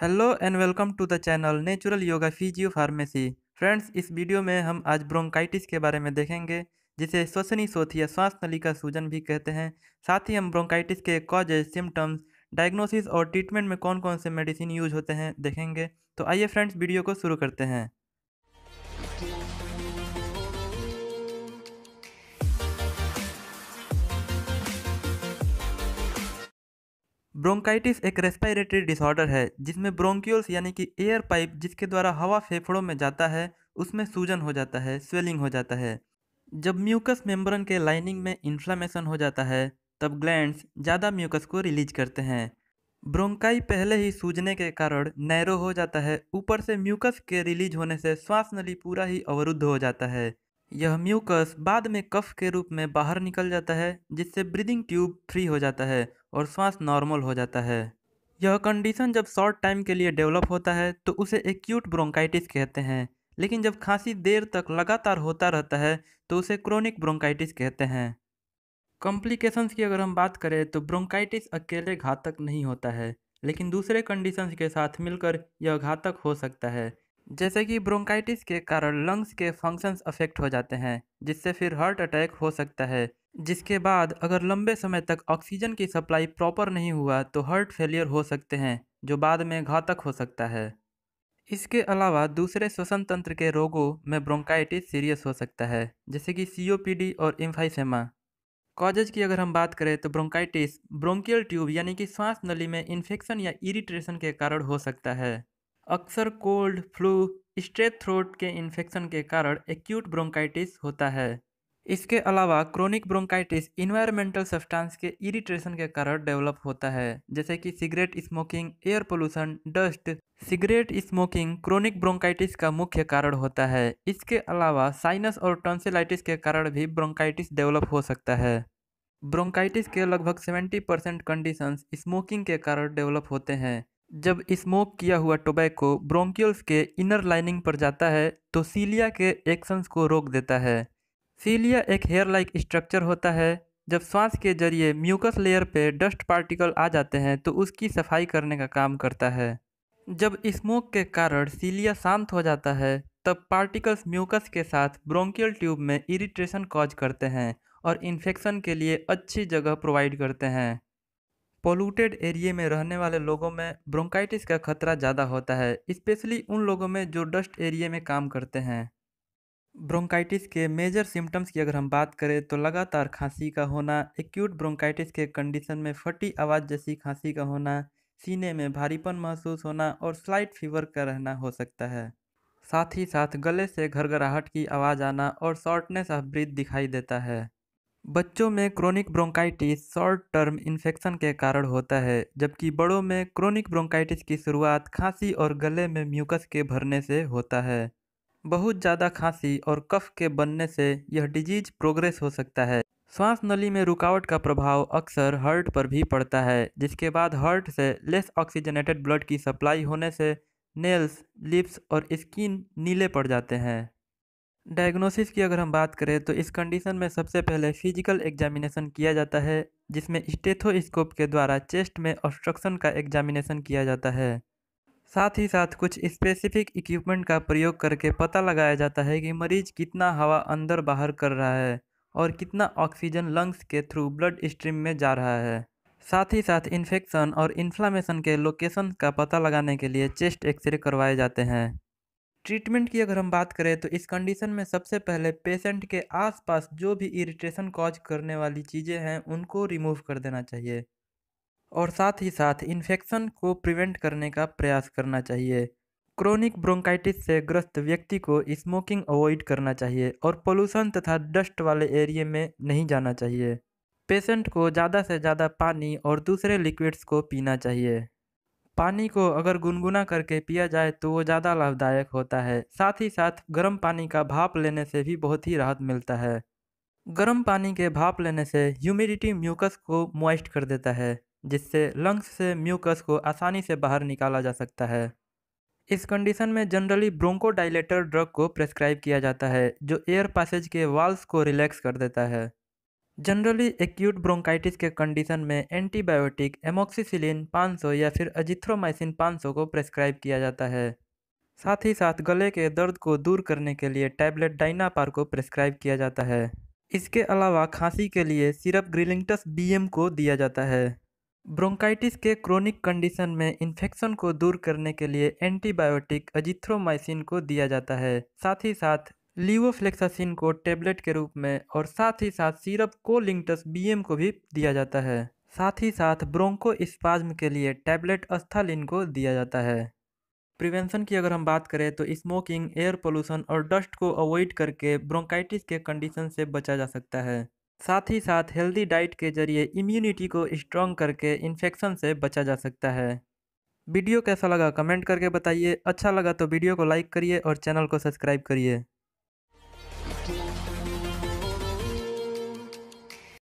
Hello and welcome to the channel natural yoga physio pharmacy. Friends, इस video में हम आज ब्रोंकाइटिस के बारे में देखेंगे, जिसे श्वसनी सोथ या श्वास नली का सूजन भी कहते हैं। साथ ही हम ब्रोंकाइटिस के कॉजेज, सिम्टम्स, डायग्नोसिस और ट्रीटमेंट में कौन कौन से मेडिसिन यूज होते हैं देखेंगे। तो आइए फ्रेंड्स, वीडियो को शुरू करते हैं। ब्रोंकाइटिस एक रेस्पिरेटरी डिसऑर्डर है जिसमें ब्रोंक्यूल्स यानी कि एयर पाइप जिसके द्वारा हवा फेफड़ों में जाता है उसमें सूजन हो जाता है, स्वेलिंग हो जाता है। जब म्यूकस मेम्ब्रेन के लाइनिंग में इन्फ्लामेशन हो जाता है तब ग्लैंड्स ज़्यादा म्यूकस को रिलीज करते हैं। ब्रोंकाई पहले ही सूजने के कारण नैरो हो जाता है, ऊपर से म्यूकस के रिलीज होने से श्वास नली पूरा ही अवरुद्ध हो जाता है। यह म्यूकस बाद में कफ के रूप में बाहर निकल जाता है जिससे ब्रीदिंग ट्यूब फ्री हो जाता है और श्वास नॉर्मल हो जाता है। यह कंडीशन जब शॉर्ट टाइम के लिए डेवलप होता है तो उसे एक्यूट ब्रोंकाइटिस कहते हैं, लेकिन जब खांसी देर तक लगातार होता रहता है तो उसे क्रोनिक ब्रोंकाइटिस कहते हैं। कॉम्प्लिकेशंस की अगर हम बात करें तो ब्रोंकाइटिस अकेले घातक नहीं होता है, लेकिन दूसरे कंडीशंस के साथ मिलकर यह घातक हो सकता है। जैसे कि ब्रोंकाइटिस के कारण लंग्स के फंक्शंस अफेक्ट हो जाते हैं, जिससे फिर हार्ट अटैक हो सकता है। जिसके बाद अगर लंबे समय तक ऑक्सीजन की सप्लाई प्रॉपर नहीं हुआ तो हार्ट फेलियर हो सकते हैं, जो बाद में घातक हो सकता है। इसके अलावा दूसरे श्वसन तंत्र के रोगों में ब्रोंकाइटिस सीरियस हो सकता है, जैसे कि सीओपीडी और एम्फाइसेमा। कॉजेज की अगर हम बात करें तो ब्रोंकाइटिस ब्रोंकियल ट्यूब यानी कि श्वास नली में इन्फेक्शन या इरिटेशन के कारण हो सकता है। अक्सर कोल्ड, फ्लू, स्ट्रेप थ्रोट के इन्फेक्शन के कारण एक्यूट ब्रोंकाइटिस होता है। इसके अलावा क्रोनिक ब्रोंकाइटिस इन्वायरमेंटल सब्सटेंस के इरिटेशन के कारण डेवलप होता है, जैसे कि cigarette smoking, air pollution, dust. Cigarette smoking chronic bronchitis का मुख्य कारण होता है। इसके अलावा साइनस और टॉन्सिलाइटिस के कारण भी ब्रोंकाइटिस डेवलप हो सकता है। ब्रोंकाइटिस के लगभग 70% कंडीशंस स्मोकिंग के कारण डेवलप होते हैं। जब स्मोक किया हुआ टोबैको ब्रोंकियल्स के इनर लाइनिंग पर जाता है तो सीलिया के एक्शंस को रोक देता है। सीलिया एक हेयर लाइक स्ट्रक्चर होता है। जब श्वास के जरिए म्यूकस लेयर पे डस्ट पार्टिकल आ जाते हैं तो उसकी सफाई करने का काम करता है। जब स्मोक के कारण सीलिया शांत हो जाता है तब पार्टिकल्स म्यूकस के साथ ब्रोंकियल ट्यूब में इरिटेशन कॉज करते हैं और इन्फेक्शन के लिए अच्छी जगह प्रोवाइड करते हैं। पोल्यूटेड एरिया में रहने वाले लोगों में ब्रोंकाइटिस का खतरा ज़्यादा होता है, स्पेशली उन लोगों में जो डस्ट एरिया में काम करते हैं। ब्रोंकाइटिस के मेजर सिम्टम्स की अगर हम बात करें तो लगातार खांसी का होना, एक्यूट ब्रोंकाइटिस के कंडीशन में फटी आवाज़ जैसी खांसी का होना, सीने में भारीपन महसूस होना और स्लाइट फीवर का रहना हो सकता है। साथ ही साथ गले से घरघराहट की आवाज़ आना और शॉर्टनेस ऑफ ब्रीथ दिखाई देता है। बच्चों में chronic bronchitis short term infection के कारण होता है, जबकि बड़ों में क्रोनिक ब्रोंकाइटिस की शुरुआत खांसी और गले में म्यूकस के भरने से होता है। बहुत ज़्यादा खांसी और कफ के बनने से यह डिजीज प्रोग्रेस हो सकता है। श्वास नली में रुकावट का प्रभाव अक्सर हार्ट पर भी पड़ता है, जिसके बाद हार्ट से लेस ऑक्सीजनेटेड ब्लड की सप्लाई होने से नेल्स, लिप्स और स्किन नीले पड़ जाते हैं। डायग्नोसिस की अगर हम बात करें तो इस कंडीशन में सबसे पहले फिजिकल एग्जामिनेशन किया जाता है, जिसमें स्टेथोस्कोप के द्वारा चेस्ट में ऑब्स्ट्रक्शन का एग्जामिनेशन किया जाता है। साथ ही साथ कुछ स्पेसिफिक इक्विपमेंट का प्रयोग करके पता लगाया जाता है कि मरीज कितना हवा अंदर बाहर कर रहा है और कितना ऑक्सीजन लंग्स के थ्रू ब्लड स्ट्रीम में जा रहा है। साथ ही साथ इन्फेक्शन और इन्फ्लामेशन के लोकेशन का पता लगाने के लिए चेस्ट एक्सरे करवाए जाते हैं। ट्रीटमेंट की अगर हम बात करें तो इस कंडीशन में सबसे पहले पेशेंट के आसपास जो भी इरिटेशन कॉज करने वाली चीज़ें हैं उनको रिमूव कर देना चाहिए और साथ ही साथ इन्फेक्शन को प्रिवेंट करने का प्रयास करना चाहिए। क्रोनिक ब्रोंकाइटिस से ग्रस्त व्यक्ति को स्मोकिंग अवॉइड करना चाहिए और पोल्यूशन तथा डस्ट वाले एरिया में नहीं जाना चाहिए। पेशेंट को ज़्यादा से ज़्यादा पानी और दूसरे लिक्विड्स को पीना चाहिए। पानी को अगर गुनगुना करके पिया जाए तो वो ज़्यादा लाभदायक होता है। साथ ही साथ गर्म पानी का भाप लेने से भी बहुत ही राहत मिलता है। गर्म पानी के भाप लेने से ह्यूमिडिटी म्यूकस को मॉइस्ट कर देता है, जिससे लंग्स से म्यूकस को आसानी से बाहर निकाला जा सकता है। इस कंडीशन में जनरली ब्रोंकोडाइलेटर ड्रग को प्रेस्क्राइब किया जाता है, जो एयर पैसेज के वाल्स को रिलैक्स कर देता है। जनरली एक्यूट ब्रोंकाइटिस के कंडीशन में एंटीबायोटिक एमोक्सिसिलिन 500 या फिर अजिथ्रोमाइसिन 500 को प्रेस्क्राइब किया जाता है। साथ ही साथ गले के दर्द को दूर करने के लिए टैबलेट डाइनापार को प्रेस्क्राइब किया जाता है। इसके अलावा खांसी के लिए सिरप ग्रिलिंगटस बीएम को दिया जाता है। ब्रोंकाइटिस के क्रोनिक कंडीशन में इन्फेक्शन को दूर करने के लिए एंटीबायोटिक अजिथ्रोमाइसिन को दिया जाता है। साथ ही साथ लीवोफ्लेक्सासिन को टेबलेट के रूप में और साथ ही साथ सिरप कोलिंगटस बीएम को भी दिया जाता है। साथ ही साथ ब्रोंको स्पाज्म के लिए टैबलेट अस्थालिन को दिया जाता है। प्रिवेंशन की अगर हम बात करें तो स्मोकिंग, एयर पोल्यूशन और डस्ट को अवॉइड करके ब्रोंकाइटिस के कंडीशन से बचा जा सकता है। साथ ही साथ हेल्दी डाइट के जरिए इम्यूनिटी को स्ट्रॉन्ग करके इन्फेक्शन से बचा जा सकता है। वीडियो कैसा लगा कमेंट करके बताइए। अच्छा लगा तो वीडियो को लाइक करिए और चैनल को सब्सक्राइब करिए।